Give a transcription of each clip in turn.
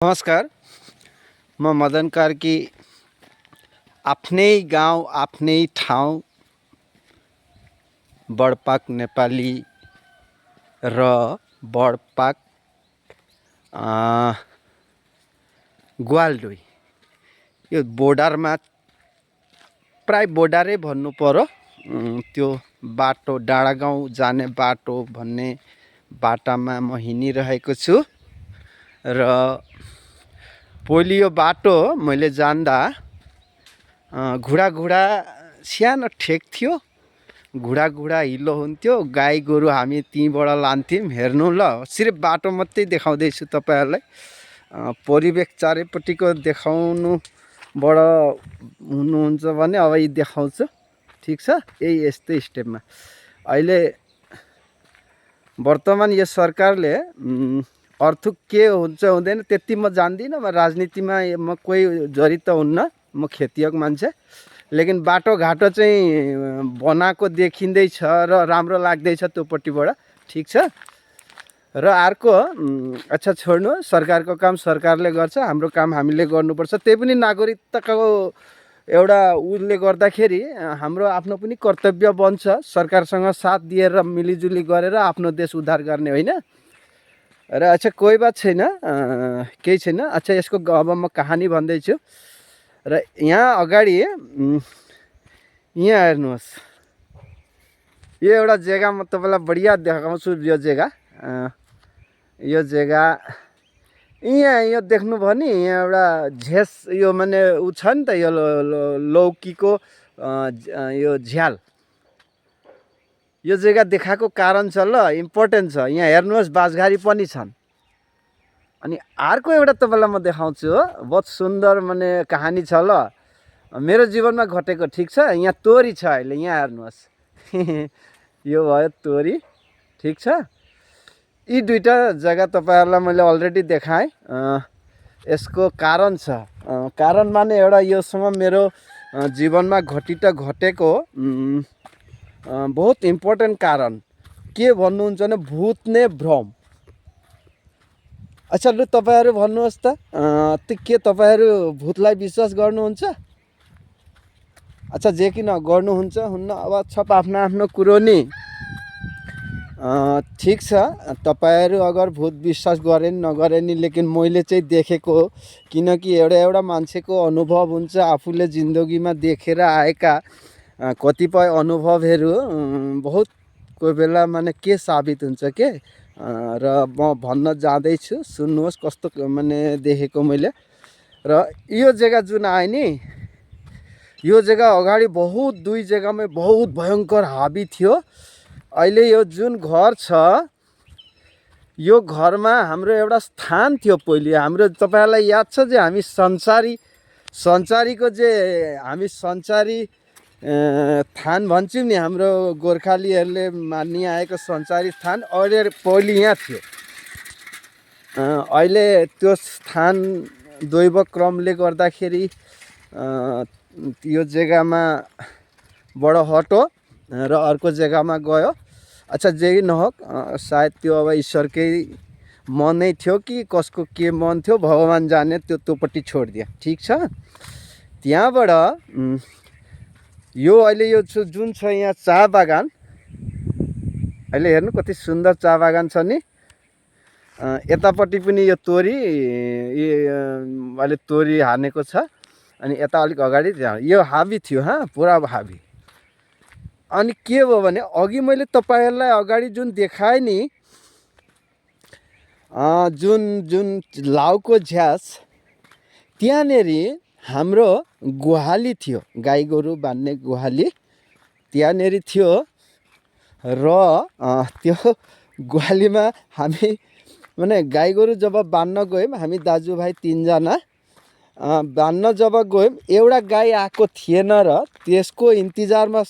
नमस्कार। म मदन कार्की आफ्नै गाउँ आफ्नै ठाउँ बडपाक नेपाली र बडपाक ग्वालडोई यो बोर्डरमा प्राय बोर्डरै भन्नु पर्यो। त्यो बाटो डाँडागाउँ जाने बाटो भन्ने बाटामा म हिँडिरहेको छु र पहिले यो बाटो मैले जान्दा घुडा सानो ठेक थियो। घुडा हिलो हुन्थ्यो। गाई गोरु हामी त्यहीँबाट लान्थ्यौँ। हेर्नु ल, सिर्फ बाटो मात्रै देखाउँदैछु तपाईँहरूलाई। परिवेश चारैपट्टिको देखाउनुबाट हुनुहुन्छ भने अब यी देखाउँछु। ठिक छ। यस्तै स्टेपमा अहिले वर्तमान यो सरकारले अर्थ के हुन्छ हुँदैन त्यति म जान्दिनँ। म राजनीतिमा म कोही जडित हुन्न। म खेतियक मान्छे। लेकिन बाटोघाटो चाहिँ बनाएको देखिँदैछ र राम्रो लाग्दैछ त्योपट्टिबाट। ठिक छ। र अर्को अच्छा छोड्नु, सरकारको काम सरकारले गर्छ, हाम्रो काम हामीले गर्नुपर्छ। त्यही पनि नागरिकताको एउटा उसले गर्दाखेरि हाम्रो आफ्नो पनि कर्तव्य बन्छ सरकारसँग साथ दिएर मिलिजुली गरेर आफ्नो देश उद्धार गर्ने, होइन र। अच्छा कोही बात छैन, केही छैन। अच्छा यसको अब म कहानी भन्दैछु र यहाँ अगाडि यहाँ हेर्नुहोस्, यो एउटा जग्गा म तपाईँलाई बढिया देखाउँछु। यो जग्गा यहाँ यो देख्नुभयो नि, यहाँ एउटा झेस यो माने ऊ छ नि त, यो लौकीको यो झ्याल। यो जग्गा देखाएको कारण छ ल, इम्पोर्टेन्ट छ। यहाँ हेर्नुहोस् बाँसघारी पनि छन्। अनि अर्को एउटा तपाईँलाई म देखाउँछु, बहुत सुन्दर माने कहानी छ ल, मेरो जीवनमा घटेको। ठिक छ। यहाँ तोरी छ अहिले, यहाँ हेर्नुहोस् यो भयो तोरी। ठिक छ। यी दुईटा जग्गा तपाईँहरूलाई मैले अलरेडी देखाएँ। यसको कारण छ। कारण माने एउटा योसँग मेरो जीवनमा घटेको बहुत इम्पोर्टेन्ट कारण के भन्नुहुन्छ भने भूत ने भ्रम। अच्छा लु तपाईँहरू भन्नुहोस् त, के तपाईँहरू भूतलाई विश्वास गर्नुहुन्छ? अच्छा जे किन गर्नुहुन्छ हुन्न, अब सब आफ्नो आफ्नो कुरो नि। ठिक छ। तपाईँहरू अगर भूत विश्वास गरे नि नगरे नि, लेकिन मैले चाहिँ देखेको, किनकि एउटा मान्छेको अनुभव हुन्छ। आफूले जिन्दगीमा देखेर आएका कतिपय अनुभवहरू बहुत कोही बेला माने के साबित हुन्छ के, र म भन्न जाँदैछु, सुन्नुहोस् कस्तो माने देखेको मैले। र यो जग्गा जुन आयो नि, यो जग्गा अगाडि बहुत दुई जग्गामा बहुत भयङ्कर हाबी थियो। अहिले यो जुन घर छ, यो घरमा हाम्रो एउटा स्थान थियो पहिले। हाम्रो तपाईँहरूलाई याद छ जे हामी संसारीको जे हामी संसारी थान भन्छौँ नि, हाम्रो गोर्खालीहरूले मानि आएको संसारी थान अहिले पहिले यहाँ थियो। अहिले त्यो स्थान दैव क्रमले गर्दाखेरि यो जग्गामा बडो हटो र अर्को जग्गामा गयो। अच्छा जे नहोस्, सायद त्यो अब ईश्वरकै मनै थियो कि कसको के मन थियो, भगवान जाने। त्योपट्टि छोडिदियो। ठिक छ। त्यहाँबाट यो अहिले यो जुन छ यहाँ चिया बगान, अहिले हेर्नु कति सुन्दर चिया बगान छ नि। यतापट्टि पनि यो तोरी, अहिले तोरी हानेको छ। अनि यता अलिक अगाडि यो हाबी थियो, पुरा हाबी। अनि के भयो भने अघि मैले तपाईँहरूलाई अगाडि जुन देखाएँ नि, जुन लाउको झ्यास, त्यहाँनेरि हाम्रो गुहाली थियो, गाई गोरु बान्ने गुहाली त्यहाँनेरि थियो। र त्यो गुहालीमा हामी माने गाई गोरु जब बान्न गयौँ, हामी दाजुभाइ तीनजना बान्न जब गयौँ, एउटा गाई आएको थिएन र त्यसको इन्तजारमा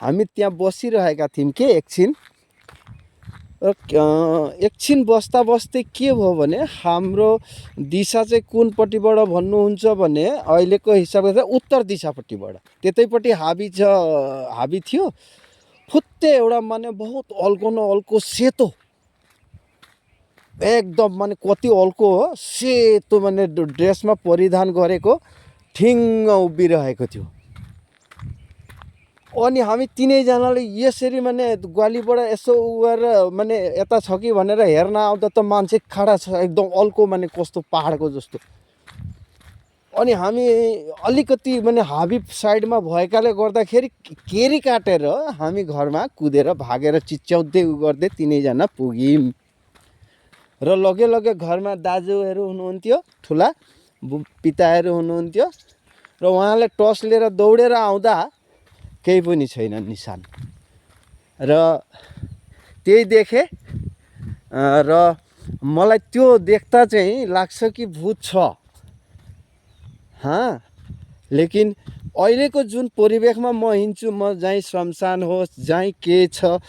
हामी त्यहाँ बसिरहेका थियौँ के एकछिन। र एकछिन बस्दा बस्दै के भयो भने हाम्रो दिशा चाहिँ कुनपट्टिबाट भन्नुहुन्छ भने अहिलेको हिसाबले उत्तर दिशापट्टिबाट, त्यतैपट्टि हाबी थियो। फुत्ते एउटा माने बहुत अल्को न अल्को सेतो एकदम माने कति अल्को हो, सेतो माने ड्रेसमा परिधान गरेको ठिङ्ग उभिरहेको थियो। अनि हामी तिनैजनाले यसरी माने ग्वालीबाट यसो उ गरेर माने यता छ कि भनेर हेर्न आउँदा त मान्छे खडा छ एकदम अल्को माने कस्तो पहाडको जस्तो। अनि हामी अलिकति माने हाबी साइडमा भएकाले गर्दाखेरि केरी काटेर हामी घरमा कुदेर भागेर चिच्याउँदै उ गर्दै तिनैजना पुग्यौँ। र लगे लगे घरमा दाजुहरू हुनुहुन्थ्यो, ठुला पिताहरू हुनुहुन्थ्यो, र उहाँले टर्च लिएर दौडेर आउँदा केही पनि छैन निशान। र त्यही देखेँ र मलाई त्यो देख्दा चाहिँ लाग्छ कि भूत छ। लेकिन अहिलेको जुन परिवेशमा म हिँड्छु, म जहीँ श्मशान होस्, जहीँ के छ,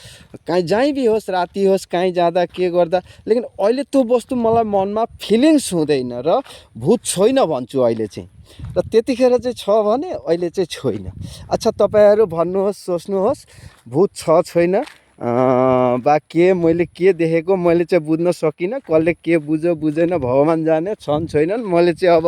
कहीँ जहीँ भी होस्, राति होस्, कहीँ जाँदा के गर्दा, लेकिन अहिले त्यो वस्तु मलाई मनमा फिलिङ्स हुँदैन र भूत छैन भन्छु अहिले चाहिँ। र त्यतिखेर चाहिँ छ भने अहिले चाहिँ छैन। अच्छा, तपाईँहरू भन्नुहोस्, सोच्नुहोस्, भूत छ छैन बा के मैले के देखेको मैले चाहिँ बुझ्न सकिनँ। कसले के बुझ्यो बुझेन भगवान् जाने, छन् छैनन्। मैले चाहिँ अब